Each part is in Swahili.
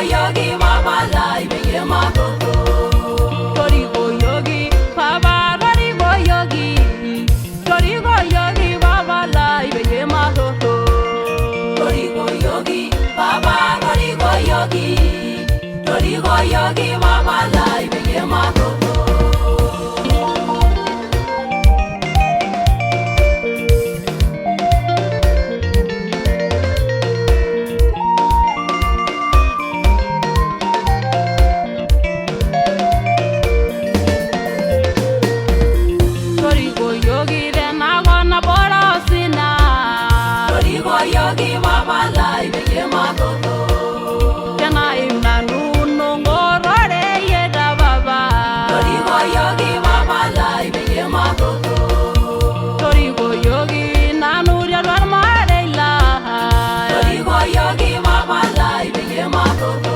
yogi baba lai be ma to to. Tori go yogi baba tori go yogi. Tori go yogi baba lai be ma to to. Tori go yogi baba tori go yogi. Tori go yogi baba lai be ma to to. Yogi baba lai be ma to to. Jana imna nu ngorore ye da baba. Tori go yogi baba lai be ma to to. Tori go yogi nanu ya mare la. Tori go yogi baba lai be ma to to.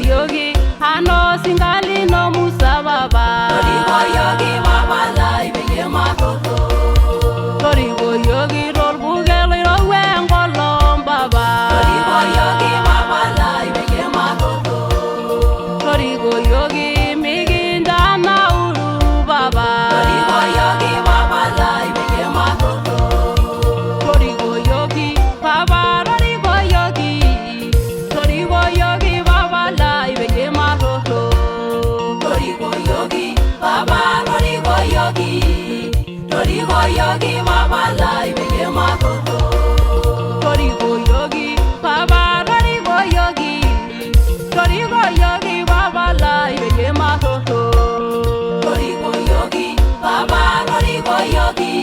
Yogi, ano singali no musa baba. Tori go yogi baba lai be ma to to. Tori go yogi rol bugeli ro wengolom baba. Tori go yogi baba lai be ma to to. Tori go yogi miginda na uru baba. Tori go yogi baba lai be ma to to. Tori go yogi baba tori go yogi. Tori go yogi baba lai be ma to to. Tori go yogi baba tori go yogi. Tori go yogi baba lai be ma to to. Tori go yogi baba tori go yogi. Tori go yogi baba lai be ma to to. Tori go yogi baba tori go yogi.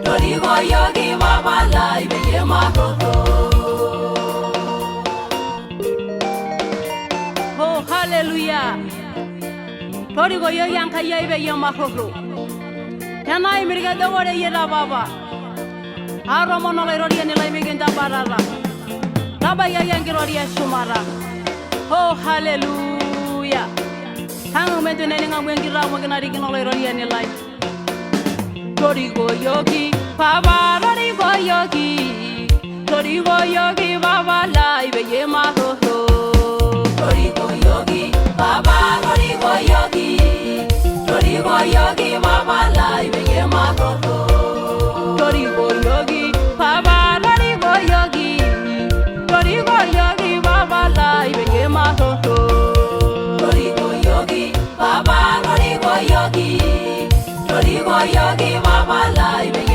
Tori go yogi baba lai be ma to to. Oh hallelujah. Tori go yogi anka yai be ma to to. Yana imirga da wore yera baba. Aro mono le rodi ni lai migenda barara. Baba ya yangi rodi sumara. Oh hallelujah. Hangu metu neni ngwengi ra mo gina ri kino le rodi ni lai. Tori go yogi baba tori go yogi. Tori go yogi baba lai be ma to to. Tori go yogi baba tori go yogi. Tori go yogi baba lai be ma to to. Tori go yogi baba tori go yogi. Tori go yogi baba lai be ma to to. Tori go yogi baba tori go yogi. Tori go yogi baba lai be